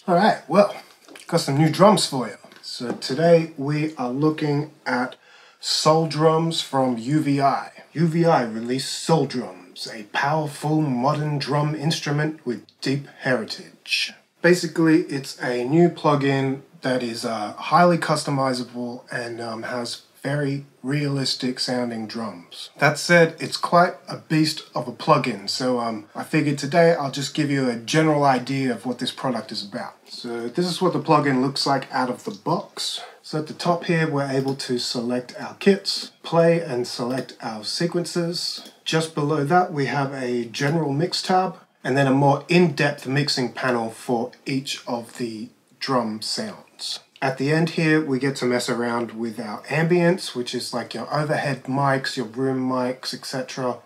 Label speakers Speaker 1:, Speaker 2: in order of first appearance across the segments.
Speaker 1: Alright, well, got some new drums for you. So today we are looking at Soul Drums from UVI. UVI released Soul Drums, a powerful modern drum instrument with deep heritage. Basically, it's a new plugin that is highly customizable and has very realistic sounding drums. That said, it's quite a beast of a plugin, so I figured today I'll just give you a general idea of what this product is about. So this is what the plugin looks like out of the box. So at the top here we're able to select our kits, play and select our sequences. Just below that we have a general mix tab and then a more in-depth mixing panel for each of the drum sounds. At the end here, we get to mess around with our ambience, which is like your overhead mics, your room mics, etc.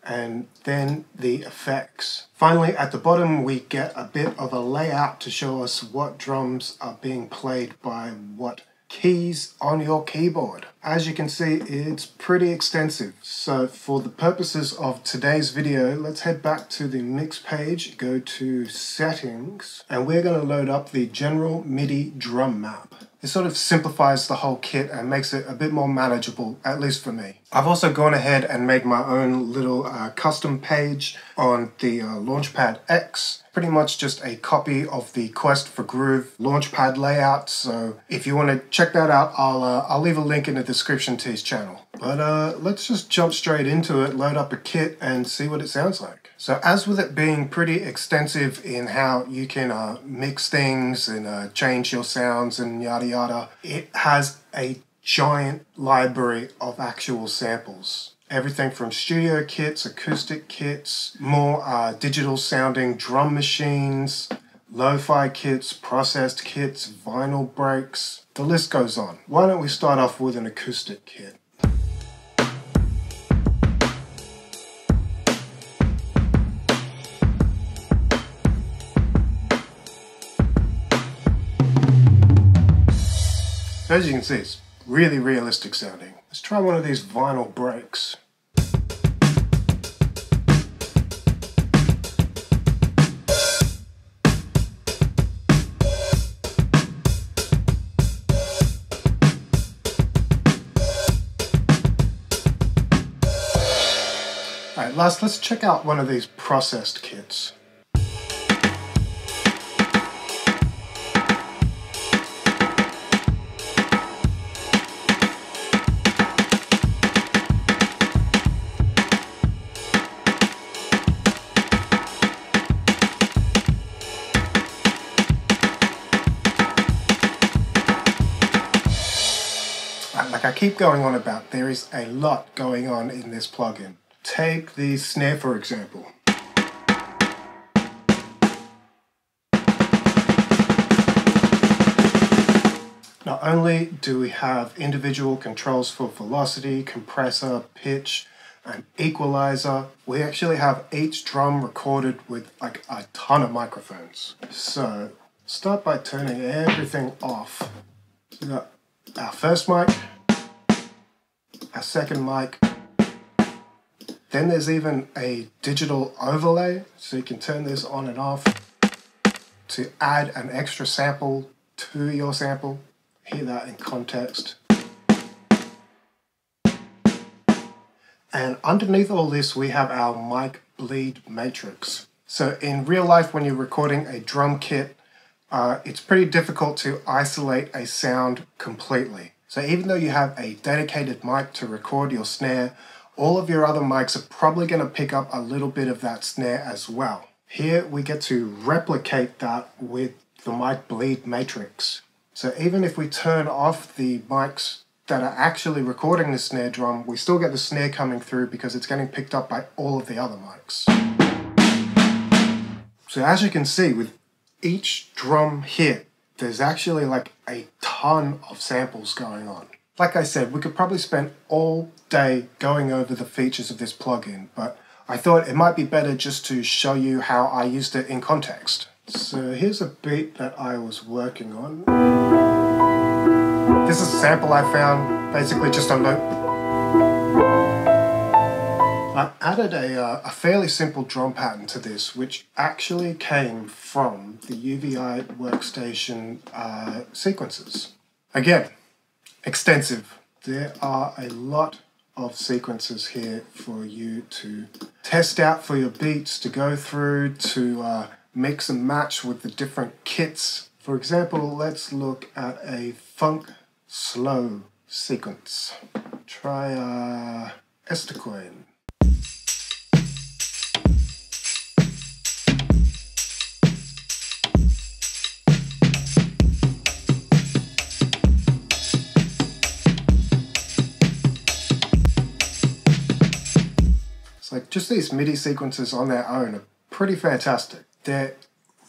Speaker 1: And then the effects. Finally, at the bottom, we get a bit of a layout to show us what drums are being played by what keys on your keyboard. As you can see, it's pretty extensive. So for the purposes of today's video, let's head back to the mix page, go to settings, and we're going to load up the general MIDI drum map. This sort of simplifies the whole kit and makes it a bit more manageable, at least for me. I've also gone ahead and made my own little custom page on the Launchpad X. Pretty much just a copy of the Quest for Groove Launchpad layout. So if you want to check that out, I'll leave a link in the description to his channel. But let's just jump straight into it, load up a kit and see what it sounds like. So as with it being pretty extensive in how you can mix things and change your sounds and yada yada, it has a giant library of actual samples. Everything from studio kits, acoustic kits, more digital sounding drum machines, lo-fi kits, processed kits, vinyl breaks, the list goes on. Why don't we start off with an acoustic kit? As you can see, it's really realistic sounding. Let's try one of these vinyl breaks. Alright, last, let's check out one of these processed kits. Like I keep going on about, there is a lot going on in this plugin. Take the snare for example. Not only do we have individual controls for velocity, compressor, pitch, and equalizer, we actually have each drum recorded with like a ton of microphones. So start by turning everything off. We got our first mic, our second mic, then there's even a digital overlay, so you can turn this on and off to add an extra sample to your sample. Hear that in context. And underneath all this we have our mic bleed matrix. So in real life when you're recording a drum kit, it's pretty difficult to isolate a sound completely. So even though you have a dedicated mic to record your snare, all of your other mics are probably going to pick up a little bit of that snare as well. Here we get to replicate that with the mic bleed matrix. So even if we turn off the mics that are actually recording the snare drum, we still get the snare coming through because it's getting picked up by all of the other mics. So as you can see, with each drum hit, there's actually like a ton of samples going on. Like I said, we could probably spend all day going over the features of this plugin, but I thought it might be better just to show you how I used it in context. So here's a beat that I was working on. This is a sample I found, basically just a loop. I added a fairly simple drum pattern to this, which actually came from the UVI workstation sequences. Again, extensive. There are a lot of sequences here for you to test out for your beats, to go through, to mix and match with the different kits. For example, let's look at a funk slow sequence. Try Estacoin. Like, just these MIDI sequences on their own are pretty fantastic. They're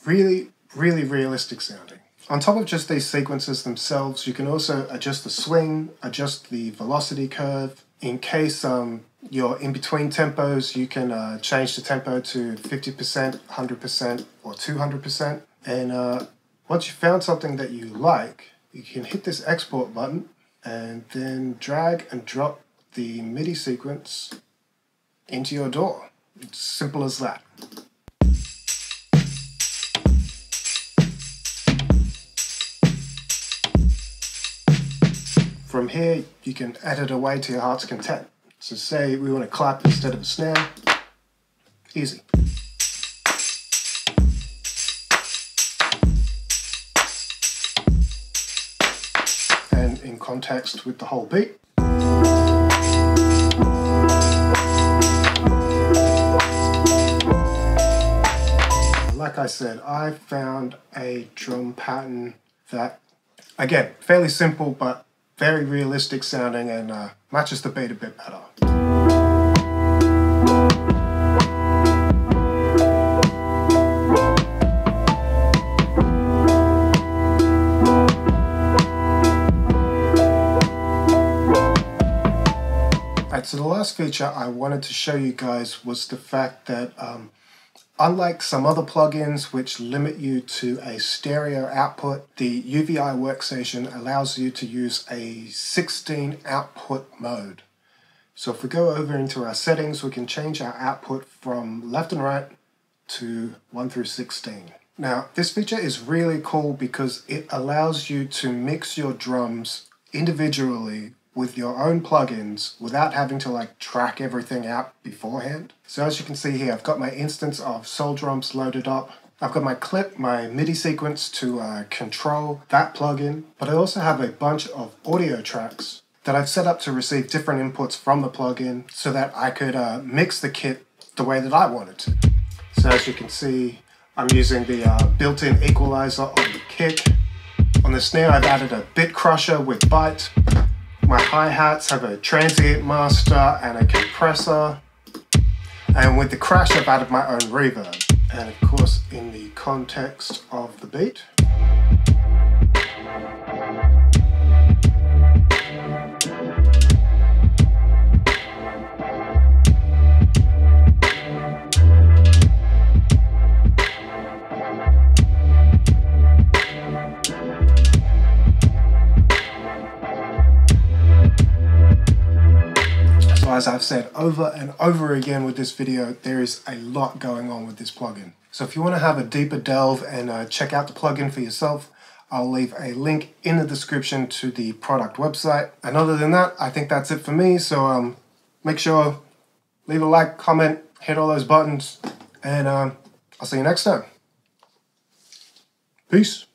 Speaker 1: really, really realistic sounding. On top of just these sequences themselves, you can also adjust the swing, adjust the velocity curve. In case you're in between tempos, you can change the tempo to 50%, 100%, or 200%. And once you've found something that you like, you can hit this export button and then drag and drop the MIDI sequence into your DAW. It's simple as that. From here, you can edit away to your heart's content. So say we want to clap instead of a snare. Easy. And in context with the whole beat. Like I said, I found a drum pattern that, again, fairly simple but very realistic sounding and matches the beat a bit better. Right, so the last feature I wanted to show you guys was the fact that unlike some other plugins which limit you to a stereo output, the UVI workstation allows you to use a 16 output mode. So if we go over into our settings, we can change our output from left and right to 1 through 16. Now, this feature is really cool because it allows you to mix your drums individually with your own plugins without having to like track everything out beforehand. So as you can see here, I've got my instance of Soul Drums loaded up. I've got my clip, my MIDI sequence to control that plugin, but I also have a bunch of audio tracks that I've set up to receive different inputs from the plugin so that I could mix the kit the way that I wanted to. So as you can see, I'm using the built-in equalizer on the kick. On the snare, I've added a bit crusher with bite. My hi-hats have a transient master and a compressor. And with the crash, I've added my own reverb. And of course, in the context of the beat. As I've said over and over again with this video, there is a lot going on with this plugin. So if you want to have a deeper delve and check out the plugin for yourself, I'll leave a link in the description to the product website. And other than that, I think that's it for me. So make sure, leave a like, comment, hit all those buttons, and I'll see you next time. Peace.